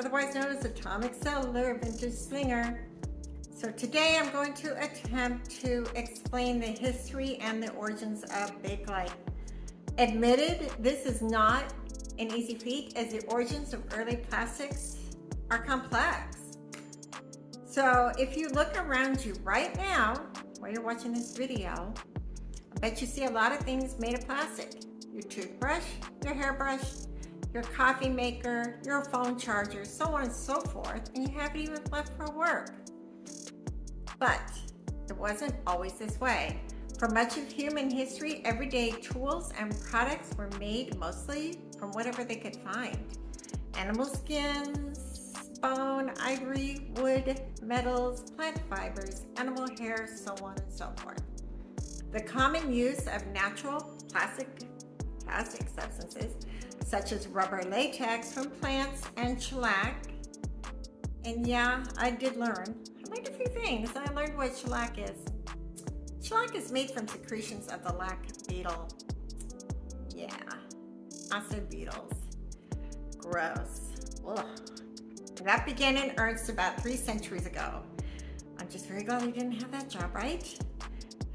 otherwise known as atomic cellular vintage slinger. So today I'm going to attempt to explain the history and the origins of Bakelite. Admitted, this is not an easy feat as the origins of early plastics are complex. So if you look around you right now, while you're watching this video, I bet you see a lot of things made of plastic. Your toothbrush, your hairbrush, your coffee maker, your phone charger, so on and so forth, and you haven't even left for work. But it wasn't always this way. For much of human history, everyday tools and products were made mostly from whatever they could find. Animal skins, bone, ivory, wood, metals, plant fibers, animal hair, so on and so forth. The common use of natural plastic substances such as rubber latex from plants and shellac. And yeah, I did learn. I learned a few things. I learned what shellac is. Shellac is made from secretions of the lac beetle. Yeah, acid beetles. Gross. Ugh. That began in earnest about 3 centuries ago. I'm just very glad I didn't have that job, right?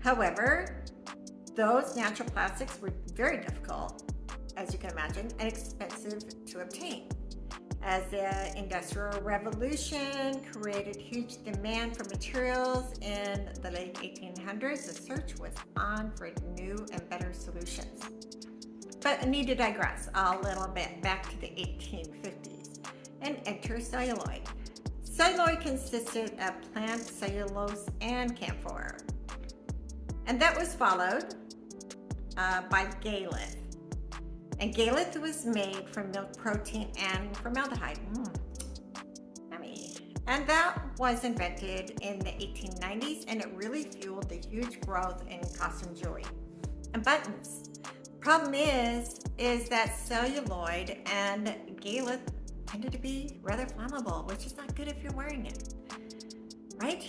However, those natural plastics were very difficult, as you can imagine, and expensive to obtain. As the Industrial Revolution created huge demand for materials in the late 1800s, the search was on for new and better solutions. But I need to digress a little bit back to the 1850s and enter celluloid. Celluloid consisted of plant cellulose and camphor. And that was followed by bakelite. And bakelite was made from milk protein and formaldehyde. Yummy. And that was invented in the 1890s, and it really fueled the huge growth in costume jewelry and buttons. Problem is that celluloid and bakelite tended to be rather flammable, which is not good if you're wearing it, right?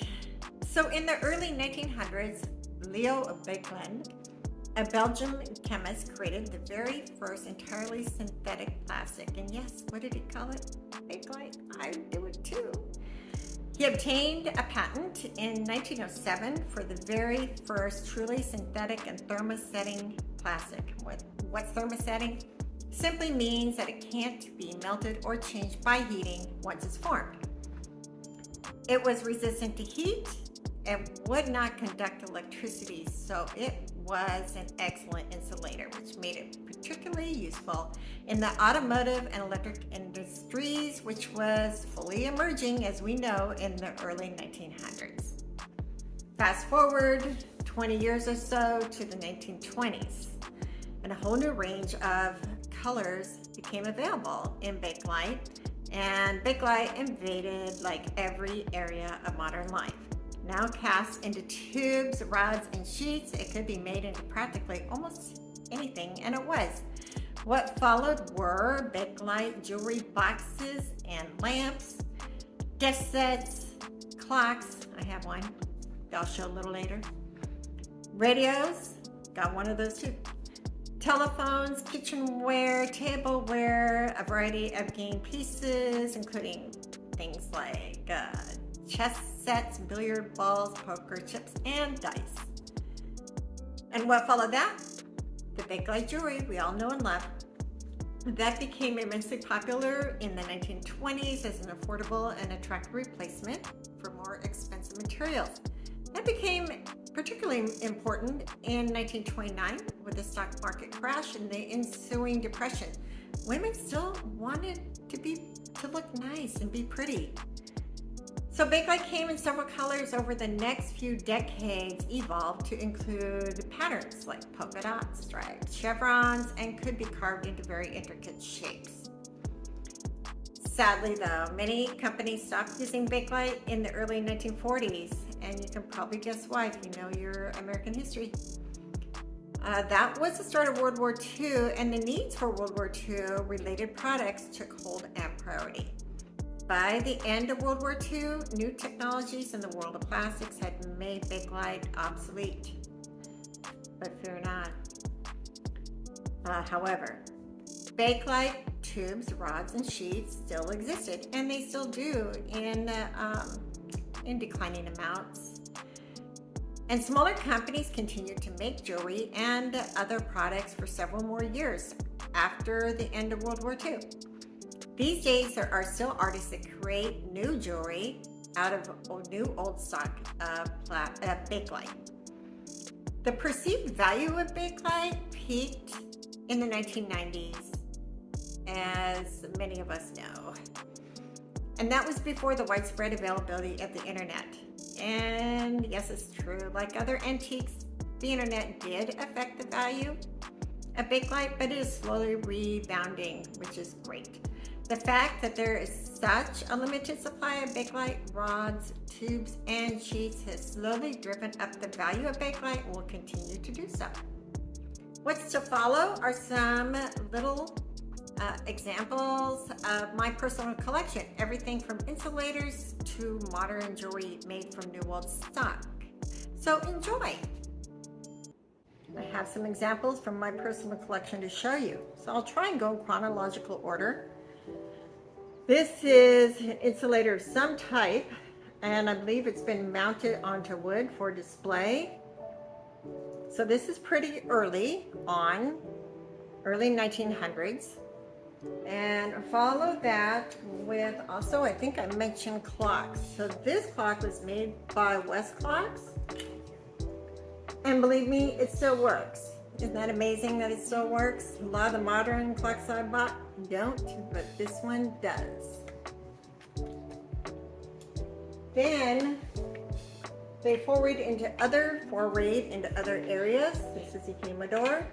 So in the early 1900s, Leo Baekeland, a Belgian chemist, created the very first entirely synthetic plastic. And yes, what did he call it? Bakelite. I do it too. He obtained a patent in 1907 for the very first truly synthetic and thermosetting plastic. What's thermosetting? Simply means that it can't be melted or changed by heating once it's formed. It was resistant to heat and would not conduct electricity, so it was an excellent insulator, which made it particularly useful in the automotive and electric industries, which was fully emerging, as we know, in the early 1900s. Fast forward 20 years or so to the 1920s, and a whole new range of colors became available in bakelite, and bakelite invaded like every area of modern life. Now cast into tubes, rods, and sheets, it could be made into practically almost anything, and it was. What followed were bakelite jewelry boxes and lamps, desk sets, clocks, I have one, I'll show a little later, radios, got one of those too, telephones, kitchenware, tableware, a variety of game pieces, including things like chess sets, billiard balls, poker chips, and dice. And what followed that? The bakelite jewelry we all know and love. That became immensely popular in the 1920s as an affordable and attractive replacement for more expensive materials. That became particularly important in 1929 with the stock market crash and the ensuing depression. Women still wanted to look nice and be pretty. So bakelite came in several colors over the next few decades, evolved to include patterns like polka dots, stripes, chevrons, and could be carved into very intricate shapes. Sadly though, many companies stopped using bakelite in the early 1940s, and you can probably guess why if you know your American history. That was the start of World War II, and the needs for World War II related products took hold and priority. By the end of World War II, new technologies in the world of plastics had made bakelite obsolete. But fear not. However, bakelite tubes, rods, and sheets still existed, and they still do in declining amounts. And smaller companies continued to make jewelry and other products for several more years after the end of World War II. These days, there are still artists that create new jewelry out of new old stock of bakelite. The perceived value of bakelite peaked in the 1990s, as many of us know. And that was before the widespread availability of the internet. And yes, it's true, like other antiques, the internet did affect the value of bakelite, but it is slowly rebounding, which is great. The fact that there is such a limited supply of bakelite rods, tubes, and sheets has slowly driven up the value of bakelite and will continue to do so. What's to follow are some little examples of my personal collection, everything from insulators to modern jewelry made from new old stock. So enjoy! I have some examples from my personal collection to show you. So I'll try and go in chronological order. This is an insulator of some type, and I believe it's been mounted onto wood for display. So this is pretty early 1900s. And follow that with also, I think I mentioned clocks. So this clock was made by West Clocks. And believe me, it still works. Isn't that amazing that it still works? A lot of the modern clocks I bought don't, but this one does. Then they forayed into other areas. This is the humidor,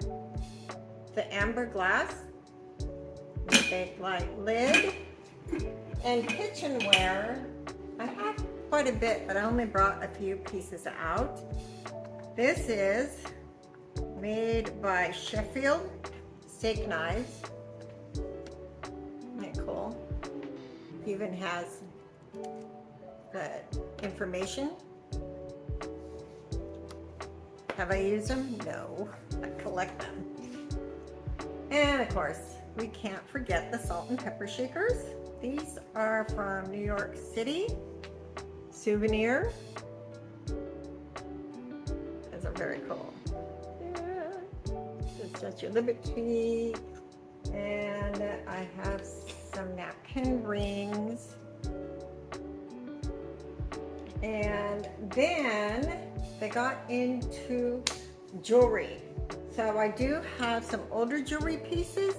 the amber glass, the bakelite lid, and kitchenware. I have quite a bit, but I only brought a few pieces out. This is made by Sheffield steak knives. Isn't that cool? Even has the information. Have I used them? No, I collect them. And of course, we can't forget the salt and pepper shakers. These are from New York City. Souvenir. Those are very cool. Yeah. The Statue of Liberty. And I have some napkin rings. And then they got into jewelry. So I do have some older jewelry pieces.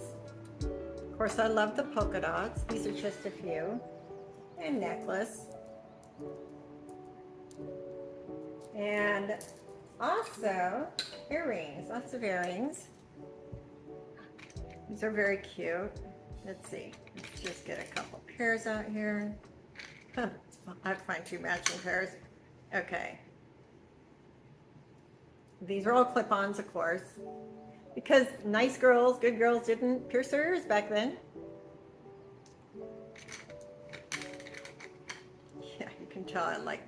Of course, I love the polka dots. These are just a few. And necklace. And also earrings, lots of earrings. These are very cute. Let's see, let's just get a couple pairs out here. I'd find two matching pairs. Okay. These are all clip-ons, of course, because nice girls, good girls didn't pierce their ears back then. Yeah, you can tell I like.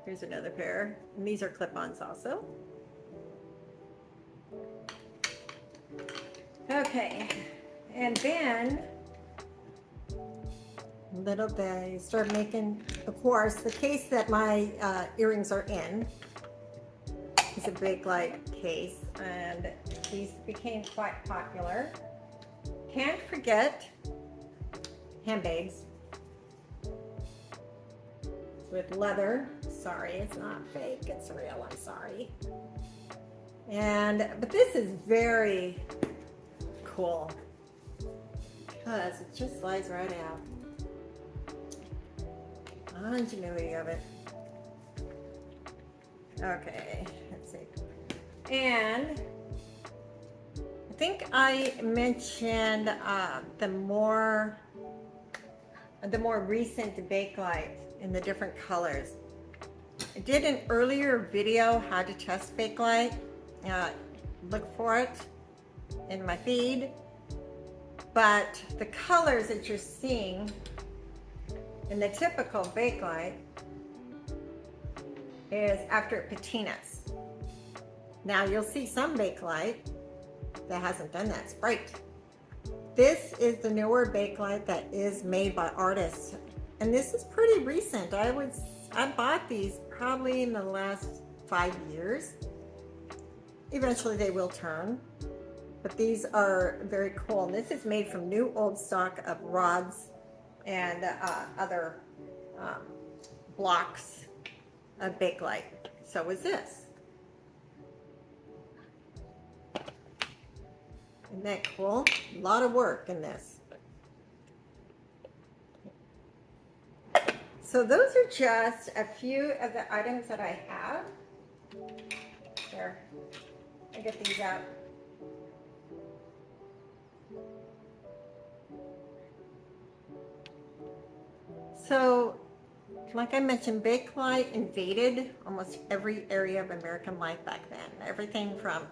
Here's another pair. And these are clip-ons also. Okay, and then little they start making, of course, the case that my earrings are in is a bakelite case, and these became quite popular. Can't forget handbags with leather. Sorry, it's not fake, it's real, I'm sorry. But this is very cool because it just slides right out. Ingenuity of it. Okay, let's see. And I think I mentioned the more recent bakelite in the different colors. I did an earlier video how to test bakelite. Look for it in my feed. But the colors that you're seeing in the typical bakelite is after it patinas. Now you'll see some bakelite that hasn't done that. It's bright. This is the newer Bakelite that is made by artists. And this is pretty recent. I bought these probably in the last 5 years. Eventually they will turn, but these are very cool. And this is made from new old stock of rods and other blocks of Bakelite. So is this. Isn't that cool? A lot of work in this. So those are just a few of the items that I have. Here, I get these out. So, like I mentioned, Bakelite invaded almost every area of American life back then. Everything from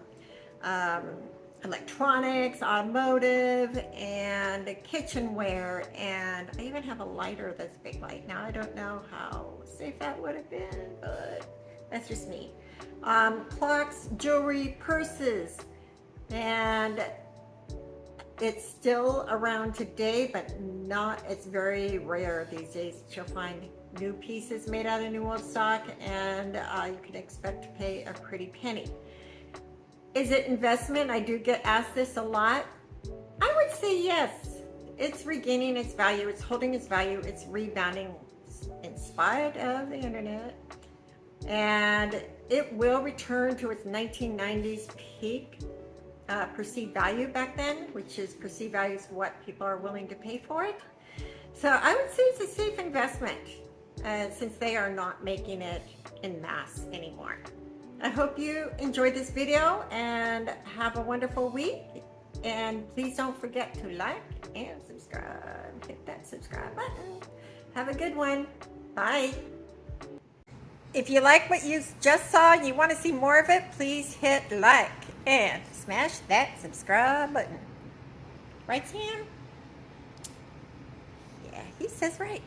electronics, automotive, and kitchenware, and I even have a lighter that's Bakelite. Now I don't know how safe that would have been, but that's just me. Clocks, jewelry, purses, and it's still around today, but it's very rare these days that you'll find new pieces made out of new old stock, and you can expect to pay a pretty penny. Is it investment? I do get asked this a lot. I would say yes. It's regaining its value. It's holding its value. It's rebounding in spite of the internet. And it will return to its 1990s peak perceived value back then, which is perceived value is what people are willing to pay for it. So I would say it's a safe investment since they are not making it in mass anymore. I hope you enjoyed this video and have a wonderful week. And please don't forget to like and subscribe. Hit that subscribe button. Have a good one. Bye. If you like what you just saw and you want to see more of it, please hit like and smash that subscribe button. Right, Sam? Yeah, he says right.